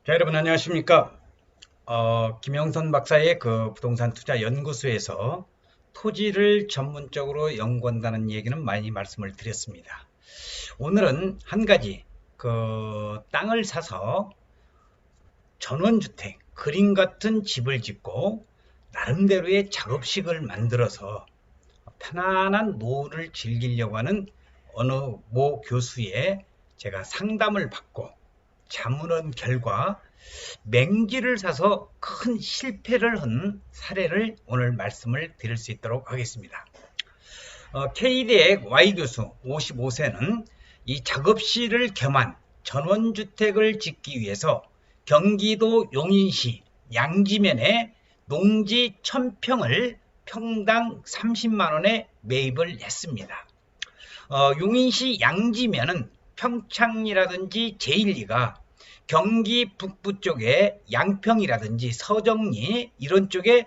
자, 여러분 안녕하십니까? 김영선 박사의 그 부동산 투자 연구소에서 토지를 전문적으로 연구한다는 얘기는 많이 말씀을 드렸습니다. 오늘은 한 가지 그 땅을 사서 전원주택, 그림 같은 집을 짓고 나름대로의 작업식을 만들어서 편안한 노후를 즐기려고 하는 어느 모 교수의 제가 상담을 받고 자문한 결과 맹지를 사서 큰 실패를 한 사례를 오늘 말씀을 드릴 수 있도록 하겠습니다. K대의 Y 교수 55세는 이 작업실을 겸한 전원주택을 짓기 위해서 경기도 용인시 양지면에 농지 1000평을 평당 30만원에 매입을 했습니다. 용인시 양지면은 평창이라든지 제1리가 경기 북부 쪽에 양평이라든지 서정리 이런 쪽에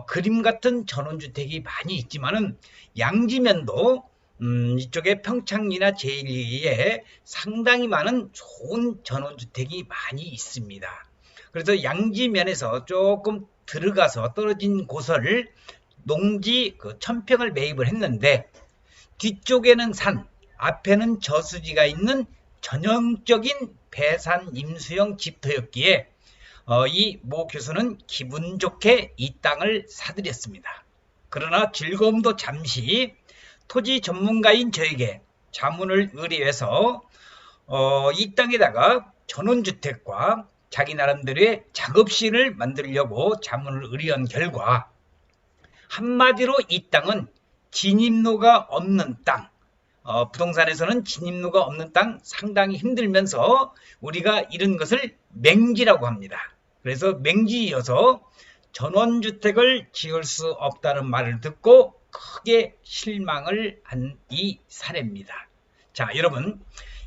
그림 같은 전원주택이 많이 있지만은 양지면도 이쪽에 평창리나 제1리에 상당히 많은 좋은 전원주택이 많이 있습니다. 그래서 양지면에서 조금 들어가서 떨어진 곳을 농지 1000평을 매입을 했는데 뒤쪽에는 산, 앞에는 저수지가 있는 전형적인 배산 임수형 집터였기에 이 모 교수는 기분 좋게 이 땅을 사들였습니다. 그러나 즐거움도 잠시 토지 전문가인 저에게 자문을 의뢰해서 이 땅에다가 전원주택과 자기 나름대로의 작업실을 만들려고 자문을 의뢰한 결과 한마디로 이 땅은 진입로가 없는 땅, 부동산에서는 진입로가 없는 땅 상당히 힘들면서 우리가 이런 것을 맹지라고 합니다. 그래서 맹지여서 전원주택을 지을 수 없다는 말을 듣고 크게 실망을 한 이 사례입니다. 자, 여러분,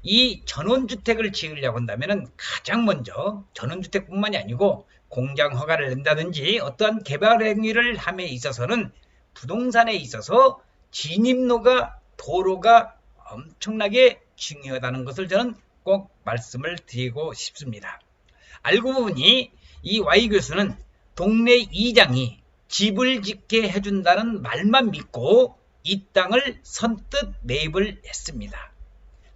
이 전원주택을 지으려고 한다면 가장 먼저 전원주택뿐만이 아니고 공장 허가를 낸다든지 어떠한 개발 행위를 함에 있어서는 부동산에 있어서 진입로가 도로가 엄청나게 중요하다는 것을 저는 꼭 말씀을 드리고 싶습니다. 알고 보니 이 Y 교수는 동네 이장이 집을 짓게 해준다는 말만 믿고 이 땅을 선뜻 매입을 했습니다.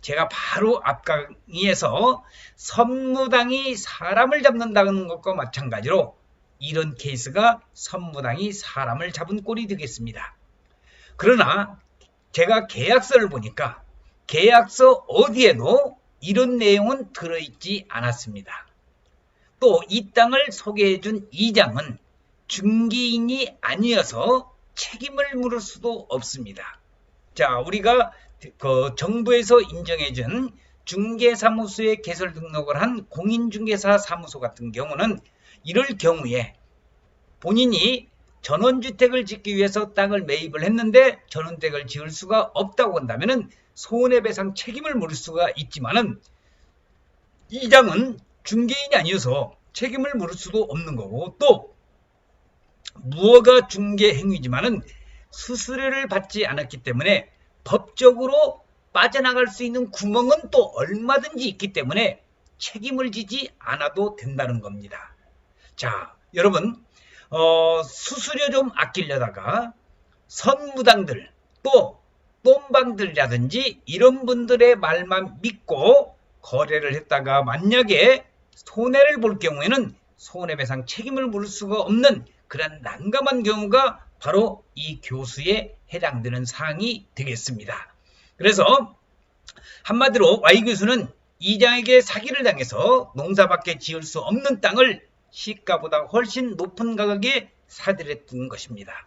제가 바로 앞 강의에서 선무당이 사람을 잡는다는 것과 마찬가지로 이런 케이스가 선무당이 사람을 잡은 꼴이 되겠습니다. 그러나 제가 계약서를 보니까 계약서 어디에도 이런 내용은 들어있지 않았습니다. 또 이 땅을 소개해준 이장은 중개인이 아니어서 책임을 물을 수도 없습니다. 자, 우리가 정부에서 인정해준 중개사무소에 개설 등록을 한 공인중개사 사무소 같은 경우는 이럴 경우에 본인이 전원주택을 짓기 위해서 땅을 매입을 했는데 전원주택을 지을 수가 없다고 한다면 손해배상 책임을 물을 수가 있지만은 이장은 중개인이 아니어서 책임을 물을 수도 없는 거고 또 무허가 중개 행위지만은 수수료를 받지 않았기 때문에 법적으로 빠져나갈 수 있는 구멍은 또 얼마든지 있기 때문에 책임을 지지 않아도 된다는 겁니다. 자, 여러분 수수료 좀 아끼려다가 선무당들 또 똠방들이라든지 이런 분들의 말만 믿고 거래를 했다가 만약에 손해를 볼 경우에는 손해배상 책임을 물을 수가 없는 그런 난감한 경우가 바로 이 교수에 해당되는 사항이 되겠습니다. 그래서 한마디로 Y 교수는 이장에게 사기를 당해서 농사밖에 지을 수 없는 땅을 시가보다 훨씬 높은 가격에 사들였던 것입니다.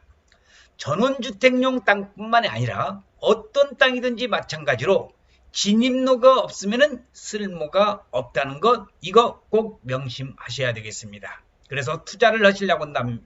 전원주택용 땅뿐만이 아니라 어떤 땅이든지 마찬가지로 진입로가 없으면 쓸모가 없다는 것, 이거 꼭 명심하셔야 되겠습니다. 그래서 투자를 하시려고 한다면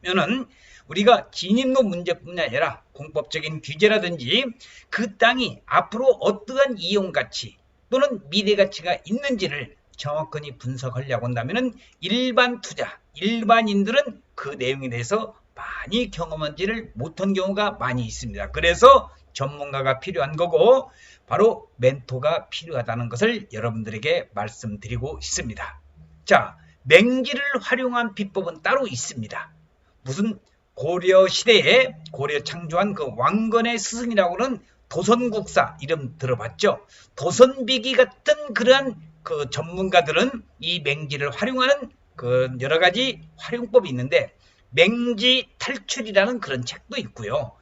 우리가 진입로 문제뿐만 아니라 공법적인 규제라든지 그 땅이 앞으로 어떠한 이용가치 또는 미래가치가 있는지를 정확히 분석하려고 한다면 일반 투자, 일반인들은 그 내용에 대해서 많이 경험하지를 못한 경우가 많이 있습니다. 그래서 전문가가 필요한 거고 바로 멘토가 필요하다는 것을 여러분들에게 말씀드리고 있습니다. 자, 맹지를 활용한 비법은 따로 있습니다. 무슨 고려 시대에 고려 창조한 그 왕건의 스승이라고는 도선국사 이름 들어봤죠? 도선비기 같은 그러한 그 전문가들은 이 맹지를 활용하는 그 여러 가지 활용법이 있는데 맹지 탈출이라는 그런 책도 있고요.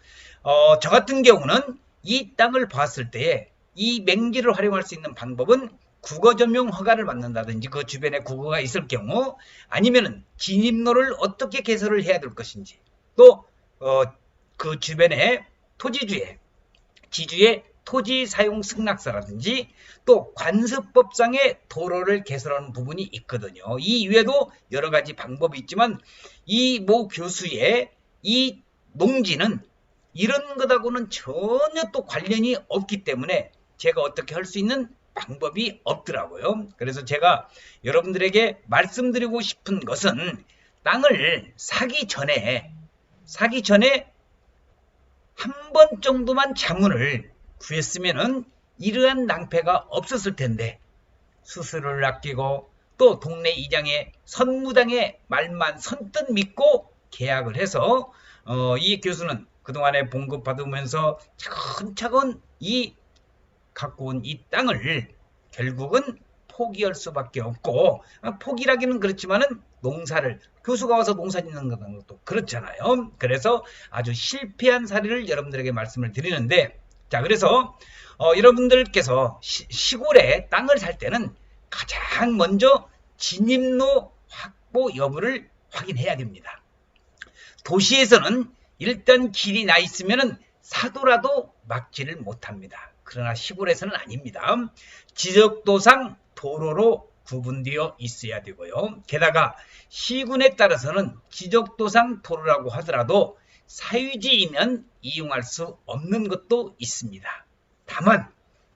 저 같은 경우는 이 땅을 봤을 때에 이 맹지를 활용할 수 있는 방법은 국어 전용 허가를 받는다든지 그 주변에 국어가 있을 경우 아니면은 진입로를 어떻게 개설을 해야 될 것인지 또 그 주변에 토지주의 지주의 토지 사용 승낙서라든지 또 관습법상의 도로를 개설하는 부분이 있거든요. 이 외에도 여러 가지 방법이 있지만 이 모 교수의 이 농지는 이런 것하고는 전혀 또 관련이 없기 때문에 제가 어떻게 할 수 있는 방법이 없더라고요. 그래서 제가 여러분들에게 말씀드리고 싶은 것은 땅을 사기 전에 한 번 정도만 자문을 구했으면은 이러한 낭패가 없었을 텐데 수수료를 아끼고 또 동네 이장의 선무당의 말만 선뜻 믿고 계약을 해서 이 교수는 그동안에 봉급받으면서 차근차근 이 갖고 온 이 땅을 결국은 포기할 수밖에 없고 포기라기는 그렇지만은 농사를 교수가 와서 농사 짓는 것도 그렇잖아요. 그래서 아주 실패한 사례를 여러분들에게 말씀을 드리는데 자 그래서 여러분들께서 시골에 땅을 살 때는 가장 먼저 진입로 확보 여부를 확인해야 됩니다. 도시에서는 일단 길이 나 있으면은 사도라도 막지를 못합니다. 그러나 시골에서는 아닙니다. 지적도상 도로로 구분되어 있어야 되고요. 게다가 시군에 따라서는 지적도상 도로라고 하더라도 사유지이면 이용할 수 없는 것도 있습니다. 다만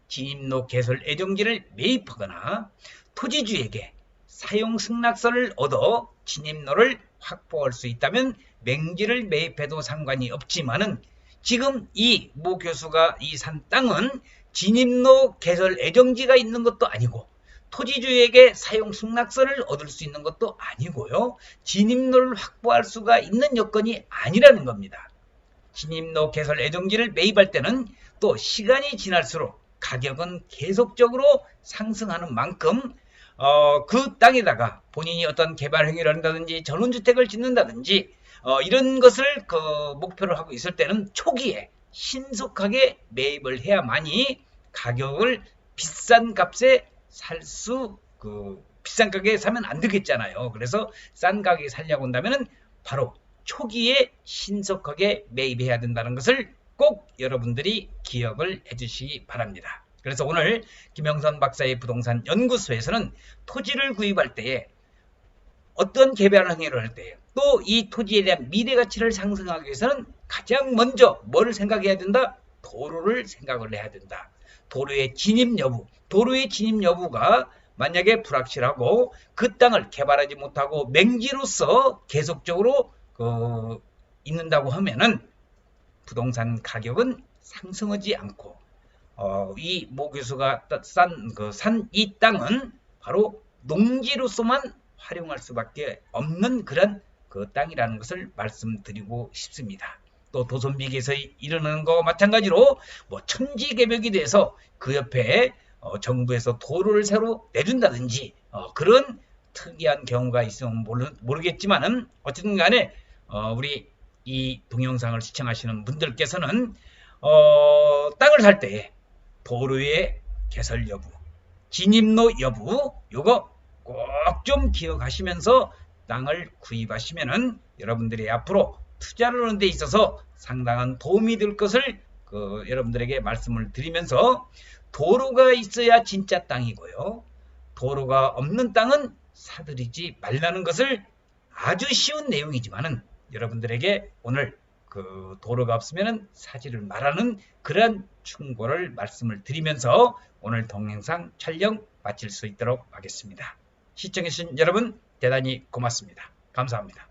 진입로 개설 애정지를 매입하거나 토지주에게 사용 승낙서를 얻어 진입로를 확보할 수 있다면 맹지를 매입해도 상관이 없지만은 지금 이 모 교수가 이 산 땅은 진입로 개설 애정지가 있는 것도 아니고 토지주에게 사용 승낙서를 얻을 수 있는 것도 아니고요. 진입로를 확보할 수가 있는 여건이 아니라는 겁니다. 진입로 개설 애정지를 매입할 때는 또 시간이 지날수록 가격은 계속적으로 상승하는 만큼 그 땅에다가 본인이 어떤 개발 행위를 한다든지 전원주택을 짓는다든지 이런 것을 목표를 하고 있을 때는 초기에 신속하게 매입을 해야만이 가격을 비싼 값에 비싼 가격에 사면 안 되겠잖아요. 그래서 싼 가격에 살려고 한다면 바로 초기에 신속하게 매입해야 된다는 것을 꼭 여러분들이 기억을 해주시기 바랍니다. 그래서 오늘 김영선 박사의 부동산 연구소에서는 토지를 구입할 때에 어떤 개발 행위를 할 때에 또 이 토지에 대한 미래 가치를 상승하기 위해서는 가장 먼저 뭘 생각해야 된다? 도로를 생각을 해야 된다. 도로의 진입 여부가 만약에 불확실하고 그 땅을 개발하지 못하고 맹지로서 계속적으로 있는다고 하면은 부동산 가격은 상승하지 않고 이 모 교수가 산 이 땅은 바로 농지로서만 활용할 수밖에 없는 그런 그 땅이라는 것을 말씀드리고 싶습니다. 또 도선비기에서 이르는 것과 마찬가지로 뭐 천지개벽이 돼서 그 옆에 정부에서 도로를 새로 내준다든지 그런 특이한 경우가 있으면 모르겠지만은 어쨌든 간에 우리 이 동영상을 시청하시는 분들께서는 땅을 살 때 도로의 개설 여부, 진입로 여부 요거 꼭 좀 기억하시면서 땅을 구입하시면은 여러분들이 앞으로 투자를 하는 데 있어서 상당한 도움이 될 것을 여러분들에게 말씀을 드리면서 도로가 있어야 진짜 땅이고요. 도로가 없는 땅은 사들이지 말라는 것을 아주 쉬운 내용이지만은 여러분들에게 오늘 도로가 없으면 사지를 말하는 그런 충고를 말씀을 드리면서 오늘 동영상 촬영 마칠 수 있도록 하겠습니다. 시청해주신 여러분 대단히 고맙습니다. 감사합니다.